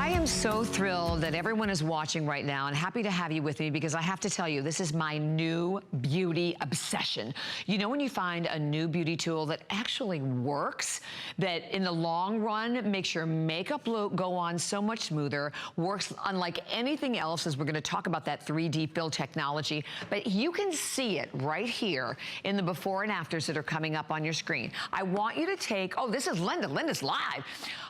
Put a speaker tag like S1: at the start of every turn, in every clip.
S1: I am so thrilled that everyone is watching right now and happy to have you with me because I have to tell you, this is my new beauty obsession. You know when you find a new beauty tool that actually works, that in the long run makes your makeup look go on so much smoother, works unlike anything else, as we're gonna talk about that 3D fill technology, but you can see it right here in the before and afters that are coming up on your screen. I want you to take, oh, this is Linda, Linda's live.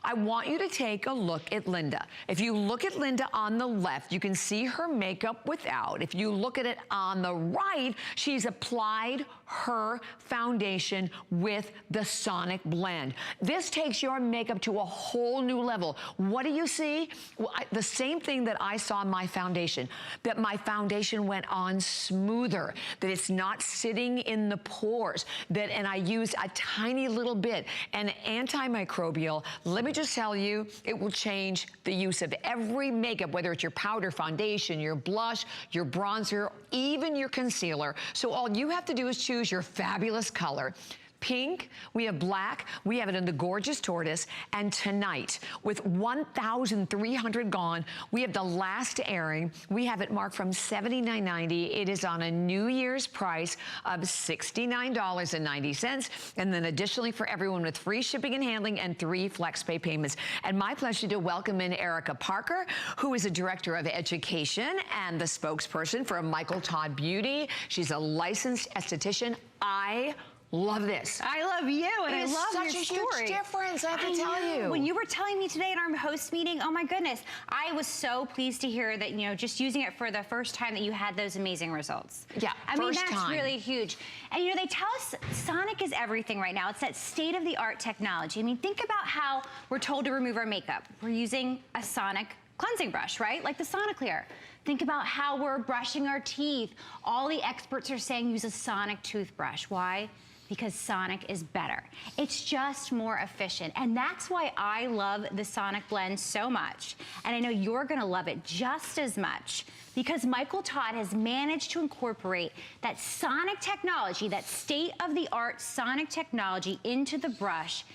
S1: I want you to take a look at Linda. If you look at Linda on the left, you can see her makeup without. If you look at it on the right, she's applied her foundation with the Sonic Blend. This takes your makeup to a whole new level. What do you see? Well, the same thing that I saw in my foundation, that my foundation went on smoother, that it's not sitting in the pores, and I used a tiny little bit, and antimicrobial. Let me just tell you, it will change the use of every makeup, whether it's your powder, foundation, your blush, your bronzer, even your concealer. So all you have to do is choose your fabulous color. Pink, we have black, we have it in the gorgeous tortoise, and tonight, with 1,300 gone, we have the last airing. We have it marked from $79.90. It is on a New Year's price of $69.90, and then additionally for everyone with free shipping and handling and 3 FlexPay payments. And my pleasure to welcome in Erica Parker, who is a Director of Education and the spokesperson for Michael Todd Beauty. She's a licensed esthetician. I love this.
S2: I love you, and I love your story.
S1: It's such a huge difference, I have to tell you.
S2: When you were telling me today in our host meeting, oh my goodness, I was so pleased to hear that, you know, just using it for the first time that you had those amazing results.
S1: Yeah,
S2: I mean, that's really huge. And you know, they tell us Sonic is everything right now. It's that state-of-the-art technology. I mean, think about how we're told to remove our makeup. We're using a Sonic cleansing brush, right? Like the Soniclear. Think about how we're brushing our teeth. All the experts are saying use a Sonic toothbrush. Why? Because Sonic is better. It's just more efficient. And that's why I love the Sonic Blend so much. And I know you're gonna love it just as much, because Michael Todd has managed to incorporate that Sonic technology, that state-of-the-art Sonic technology into the brush.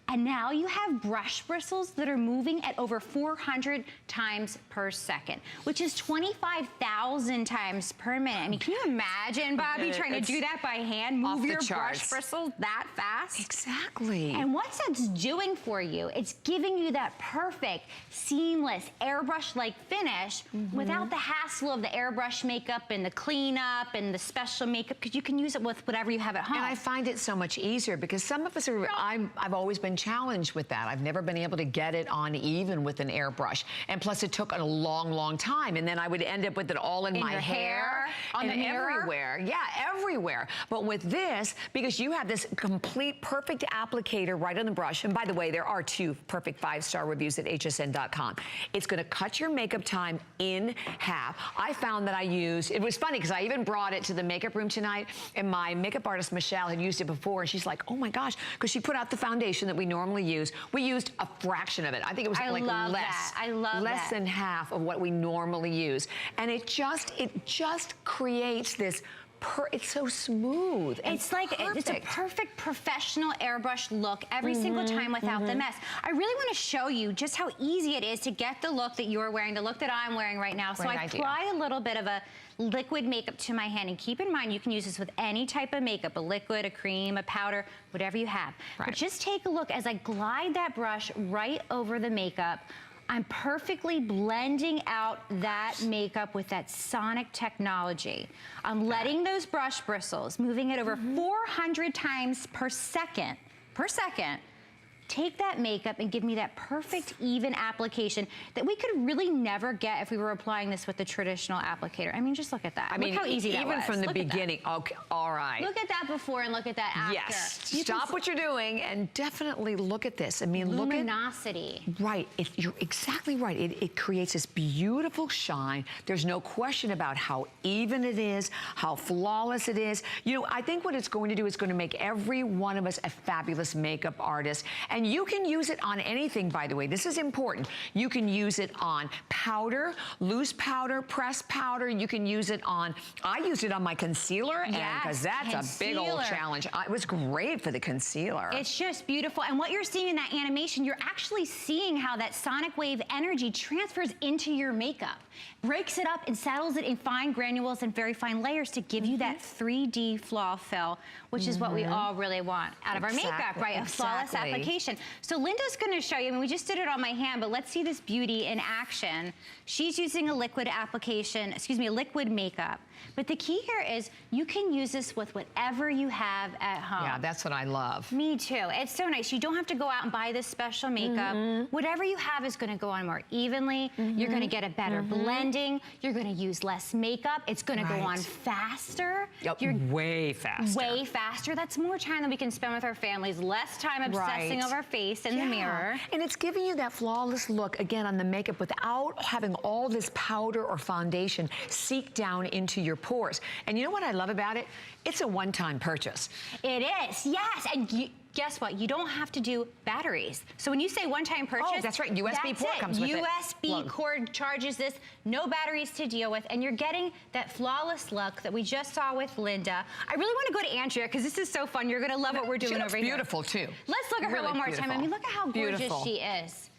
S2: And now you have brush bristles that are moving at over 400 times per second, which is 25,000 times per minute. I mean, can you imagine, Bobby, trying to do that by hand, move your brush bristles that fast?
S1: Exactly.
S2: And what's that's doing for you, it's giving you that perfect, seamless, airbrush-like finish without the hassle of the airbrush makeup and the cleanup and the special makeup, because you can use it with whatever you have at home.
S1: And I find it so much easier because some of us are, I've always been challenged with that. I've never been able to get it on even with an airbrush. And plus it took a long, long time. And then I would end up with it all in my hair,
S2: on the mirror.
S1: Everywhere. Yeah, everywhere. But with this, because you have this complete perfect applicator right on the brush. And by the way, there are 2 perfect 5-star reviews at hsn.com. It's gonna cut your makeup time in half. I found that it was funny because I even brought it to the makeup room tonight, and my makeup artist, Michelle, had used it before, and she's like, oh my gosh, because she put out the foundation that we normally use. We used a fraction of it. I think it was like less than half of what we normally use. And it just creates this, it's so smooth.
S2: It's like, it's a perfect professional airbrush look every single time without the mess. I really want to show you just how easy it is to get the look that you're wearing, the look that I'm wearing right now. So I apply a little bit of a liquid makeup to my hand, and keep in mind you can use this with any type of makeup, a liquid, a cream, a powder, whatever you have. But just take a look as I glide that brush right over the makeup. I'm perfectly blending out that makeup with that Sonic technology. I'm letting those brush bristles, moving it over 400 times per second, take that makeup and give me that perfect even application that we could really never get if we were applying this with the traditional applicator. I mean, just look at that. I mean, look how easy that was.
S1: Even from the beginning. Okay, all right.
S2: Look at that before and look at that after.
S1: Yes, stop what you're doing and definitely look at this. I mean, look at
S2: luminosity.
S1: Right, you're exactly right. It creates this beautiful shine. There's no question about how even it is, how flawless it is. You know, I think what it's going to do is going to make every one of us a fabulous makeup artist. And you can use it on anything, by the way. This is important. You can use it on powder, loose powder, pressed powder. You can use it on, I used it on my concealer, and because that's a big old challenge. It was great for the concealer.
S2: It's just beautiful. And what you're seeing in that animation, you're actually seeing how that sonic wave energy transfers into your makeup, breaks it up and settles it in fine granules and very fine layers to give you that 3D flaw fill, which is what we all really want out of our makeup, right? A flawless application. So Linda's gonna show you, I mean, we just did it on my hand, but let's see this beauty in action. She's using a liquid application, excuse me, a liquid makeup. But the key here is you can use this with whatever you have at home.
S1: Yeah, that's what I love.
S2: Me too. It's so nice. You don't have to go out and buy this special makeup. Whatever you have is gonna go on more evenly. You're gonna get a better blending. You're gonna use less makeup. It's gonna go on faster.
S1: Yep, way faster.
S2: Way faster. That's more time that we can spend with our families, less time obsessing over our face in the mirror.
S1: And it's giving you that flawless look, again, on the makeup without having all this powder or foundation seep down into your pores. And you know what I love about it? It's a one-time purchase.
S2: It is, yes. And guess what? You don't have to do batteries. So when you say one-time purchase,
S1: oh, that's right. USB port comes with it.
S2: USB cord charges this, no batteries to deal with, and you're getting that flawless look that we just saw with Linda. I really want to go to Andrea because this is so fun. You're going to love what we're doing over here.
S1: Beautiful too.
S2: Let's look at her one more time. I mean, look at how gorgeous she is.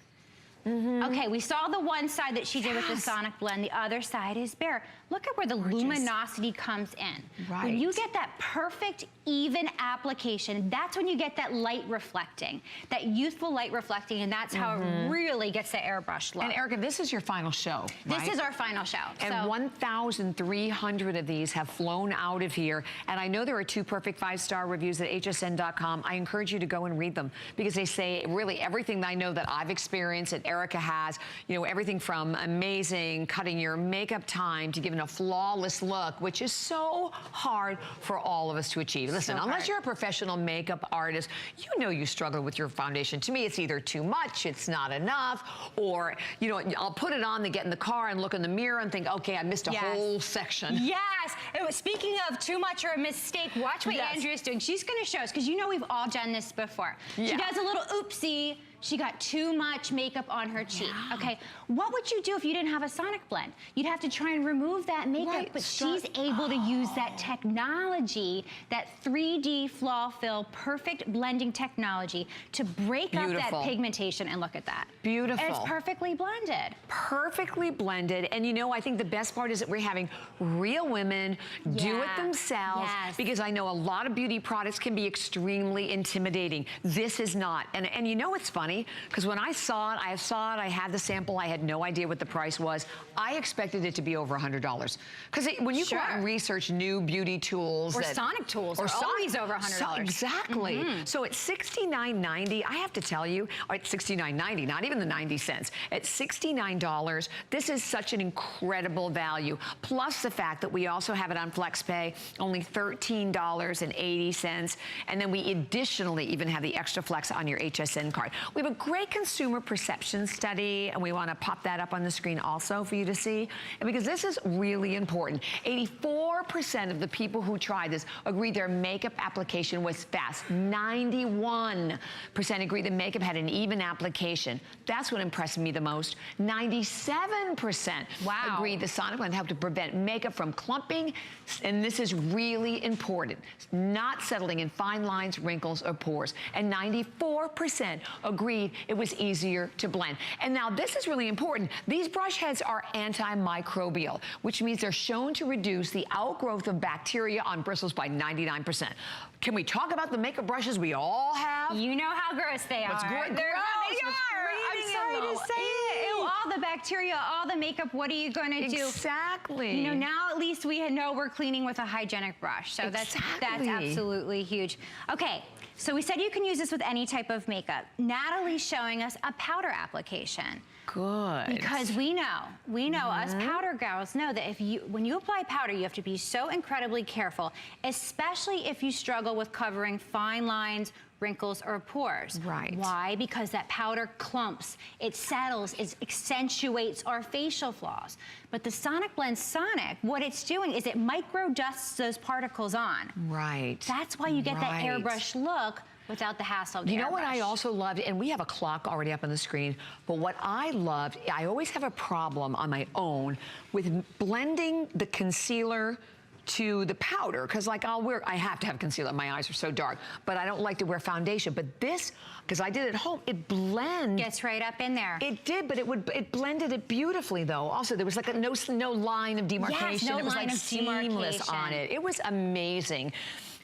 S2: Okay, we saw the one side that she did with the Sonic Blend. The other side is bare. Look at where the luminosity comes in. When you get that perfect, even application, that's when you get that light reflecting, that youthful light reflecting, and that's how it really gets the airbrush look.
S1: And Erica, this is your final show, right?
S2: This is our final show.
S1: And 1,300 of these have flown out of here. And I know there are 2 perfect 5-star reviews at hsn.com. I encourage you to go and read them because they say really everything that I know that I've experienced and Erica has, you know, everything from amazing, cutting your makeup time to giving a flawless look, which is so hard for all of us to achieve. Listen, unless you're a professional makeup artist, you know you struggle with your foundation. To me, it's either too much, it's not enough, or, you know, I'll put it on, then get in the car and look in the mirror and think, okay, I missed a whole section.
S2: Yes. Speaking of too much or a mistake, watch what Andrea's doing. She's going to show us, because you know we've all done this before. She does a little oopsie. She got too much makeup on her cheek. Okay, what would you do if you didn't have a Sonic Blend? You'd have to try and remove that makeup, but she's able to use that technology, that 3D flaw fill, perfect blending technology to break up that pigmentation, and look at that.
S1: Beautiful.
S2: And it's perfectly blended.
S1: Perfectly blended. And you know, I think the best part is that we're having real women do it themselves, because I know a lot of beauty products can be extremely intimidating. This is not. And you know what's funny? Because when I saw it, I had the sample, I had no idea what the price was. I expected it to be over $100. Because when you go out and research new beauty tools.
S2: Or Sonic tools, or always over $100.
S1: Exactly. So at $69.90, I have to tell you, or at $69.90, not even the 90 cents, at $69, this is such an incredible value. Plus the fact that we also have it on FlexPay, only $13.80. And then we additionally even have the extra flex on your HSN card. We have a great consumer perception study, and we want to pop that up on the screen also for you to see. And because this is really important. 84% of the people who tried this agreed their makeup application was fast. 91% agreed the makeup had an even application. That's what impressed me the most. 97% agreed the Sonic Blend helped to prevent makeup from clumping. And this is really important. Not settling in fine lines, wrinkles, or pores. And 94% agreed it was easier to blend. And now this is really important. These brush heads are antimicrobial, which means they're shown to reduce the outgrowth of bacteria on bristles by 99%. Can we talk about the makeup brushes we all have?
S2: You know how gross they are.
S1: They're gross.
S2: I'm sorry to say it. Ew, all the bacteria, all the makeup, what are you going to do?
S1: Exactly.
S2: You know, now at least we know we're cleaning with a hygienic brush. So that's absolutely huge. Okay. So we said you can use this with any type of makeup. Natalie's showing us a powder application.
S1: Good.
S2: Because we know, us powder gals know that when you apply powder, you have to be so incredibly careful, especially if you struggle with covering fine lines, wrinkles, or pores.
S1: Right.
S2: Why? Because that powder clumps, it settles, it accentuates our facial flaws. But the Sonic Blend Sonic, what it's doing is it micro dusts those particles on.
S1: Right.
S2: That's why you get that airbrush look without the hassle of the
S1: You know what
S2: airbrush.
S1: I also loved, and we have a clock already up on the screen, but what I loved, I always have a problem on my own with blending the concealer to the powder, because like I have to have concealer, my eyes are so dark, but I don't like to wear foundation. But this, because I did it at home, it blends.
S2: Gets right up in there.
S1: It did, but it blended it beaually though. Also, there was like no line of demarcation.
S2: Yes, no
S1: it was
S2: line
S1: like
S2: of
S1: seamless on it. It was amazing.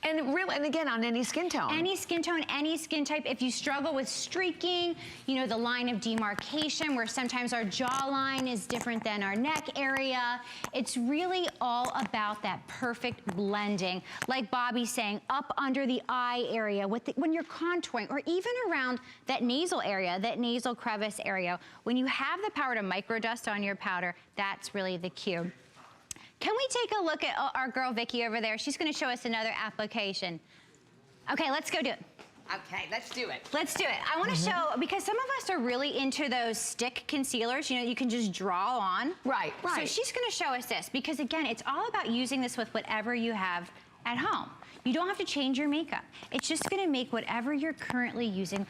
S1: And really, and again, on any skin tone.
S2: Any skin tone, any skin type. If you struggle with streaking, you know, the line of demarcation where sometimes our jawline is different than our neck area. It's really all about that perfect blending. Like Bobby's saying, up under the eye area when you're contouring, or even around that nasal area, that nasal crevice area. When you have the power to microdust on your powder, that's really the cue. Can we take a look at our girl Vicky over there? She's gonna show us another application. Okay, let's go do it.
S1: Okay, let's do it.
S2: Let's do it. I wanna show, because some of us are really into those stick concealers, you know, you can just draw on.
S1: Right.
S2: So she's gonna show us this, because again, it's all about using this with whatever you have at home. You don't have to change your makeup. It's just gonna make whatever you're currently using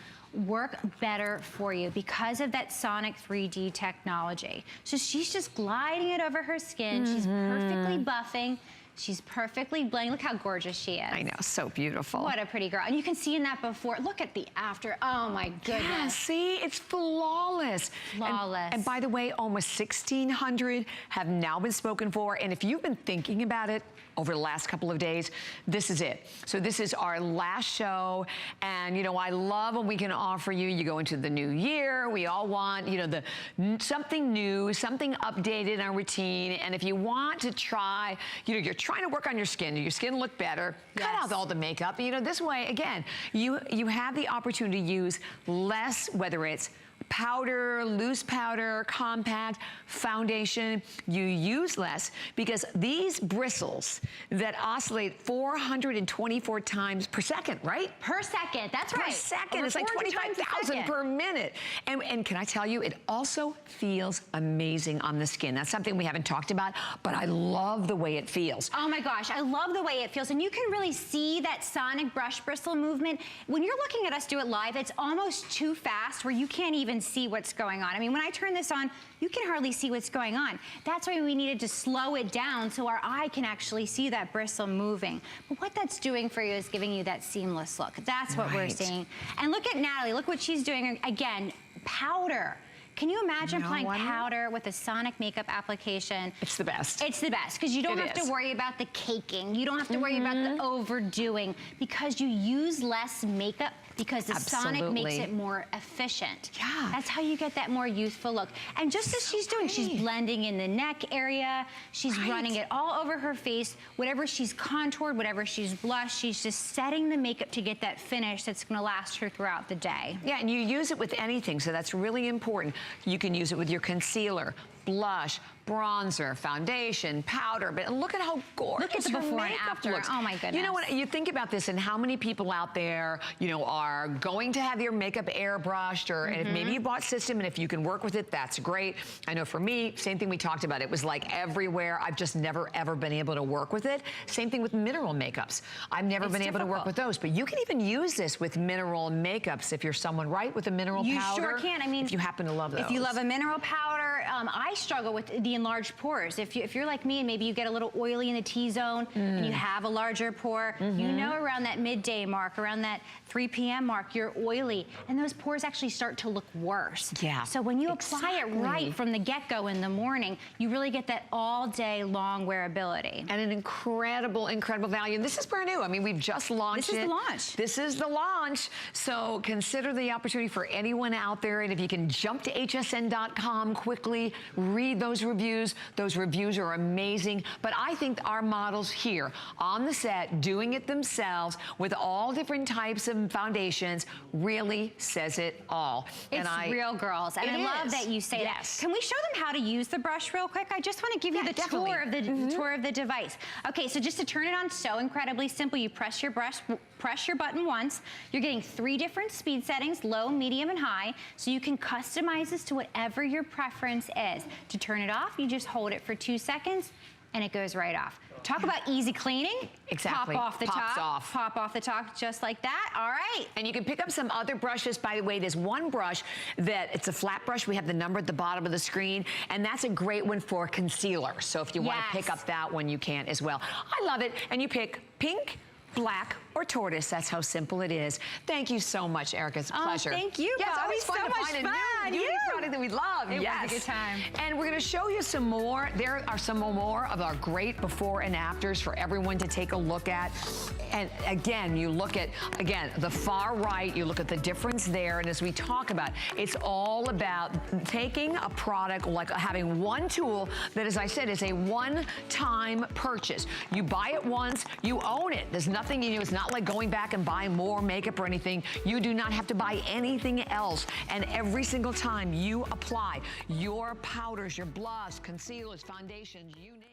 S2: work better for you because of that Sonic 3D technology. So she's just gliding it over her skin. She's perfectly buffing. She's perfectly blending. Look how gorgeous she is.
S1: I know, so beautiful.
S2: What a pretty girl. And you can see in that before. Look at the after. Oh my goodness.
S1: Yeah, see, it's flawless.
S2: Flawless.
S1: And by the way, almost 1,600 have now been spoken for. And if you've been thinking about it over the last couple of days, this is it. So this is our last show. And you know, I love when we can offer you go into the new year. We all want, you know, something new, something updated in our routine. And if you want to try, you know, you're trying to work on your skin look better, cut out all the makeup. You know, this way, again, you have the opportunity to use less, whether it's powder, loose powder, compact, foundation, you use less because these bristles that oscillate 424 times per second, right?
S2: Per second, that's right.
S1: Per second,
S2: Over
S1: it's like 25,000 per minute. And can I tell you, it also feels amazing on the skin. That's something we haven't talked about, but I love the way it feels.
S2: Oh my gosh, I love the way it feels. And you can really see that Sonic brush bristle movement. When you're looking at us do it live, it's almost too fast where you can't even see what's going on. I mean, when I turn this on, you can hardly see what's going on. That's why we needed to slow it down so our eye can actually see that bristle moving. But what that's doing for you is giving you that seamless look. That's what we're seeing. And look at Natalie, look what she's doing. Again, powder. Can you imagine applying powder with a Sonic makeup application? It's the best. It's the best, because you don't have to worry about the caking. You don't have to worry about the overdoing, because you use less makeup because the Sonic makes it more efficient. Yeah. That's how you get that more youthful look. And just as she's doing, she's blending in the neck area, she's running it all over her face, whatever she's contoured, whatever she's blushed, she's just setting the makeup to get that finish that's gonna last her throughout the day.
S1: Yeah, and you use it with anything, so that's really important. You can use it with your concealer, blush, bronzer, foundation, powder, but look at how gorgeous
S2: Look at the before and after.
S1: Looks.
S2: Oh my goodness.
S1: You know what, you think about this and how many people out there, you know, are going to have their makeup airbrushed, or and if maybe you bought system and if you can work with it, that's great. I know for me, same thing we talked about, it was like everywhere. I've just never ever been able to work with it. Same thing with mineral makeups. I've never been able to work with those, but you can even use this with mineral makeups if you're someone, right, with a mineral powder.
S2: You sure can. I mean,
S1: if you happen to love those.
S2: If you love a mineral powder, I struggle with the enlarged pores. If you're like me and maybe you get a little oily in the T-zone and you have a larger pore, you know around that midday mark, around that 3 p.m. mark, you're oily, and those pores actually start to look worse. Yeah. So when you apply it right from the get-go in the morning, you really get that all day long wearability.
S1: And an incredible, incredible value. And this is brand new. I mean, we've just launched it.
S2: This is the launch.
S1: This is the launch. So consider the opportunity for anyone out there. And if you can jump to hsn.com quickly, read those reviews. Those reviews are amazing. But I think our models here on the set, doing it themselves with all different types of foundations, really says it all.
S2: It's real, girls. And I love that you say that. Can we show them how to use the brush real quick? I just want to give you the tour of the tour of the device. Okay, so just to turn it on, so incredibly simple. You press your button once. You're getting 3 different speed settings, low, medium, and high. So you can customize this to whatever your preference is. To turn it off, you just hold it for 2 seconds and it goes right off. Talk about easy cleaning.
S1: Exactly.
S2: Pop off the
S1: Pops
S2: top.
S1: off.
S2: Pop off the top just like that. All right.
S1: And you can pick up some other brushes. By the way, there's one brush that it's a flat brush. We have the number at the bottom of the screen, and that's a great one for concealer. So if you want to pick up that one, you can as well. I love it. And you pick pink, black, or tortoise. That's how simple it is. Thank you so much, Erica. It's a pleasure.
S2: Thank you,
S1: Yes,
S2: Bobby.
S1: it's always fun to find a new beauty product that we love.
S2: It was a good time.
S1: And we're going to show you some more. There are some more of our great before and afters for everyone to take a look at. And again, you look at, the far right, you look at the difference there. And as we talk about, it's all about taking a product, like having one tool that, as I said, is a one-time purchase. You buy it once, you own it. There's nothing you do. It's not like going back and buying more makeup or anything. You do not have to buy anything else. And every single time you apply your powders, your blush, concealers, foundations, you name it.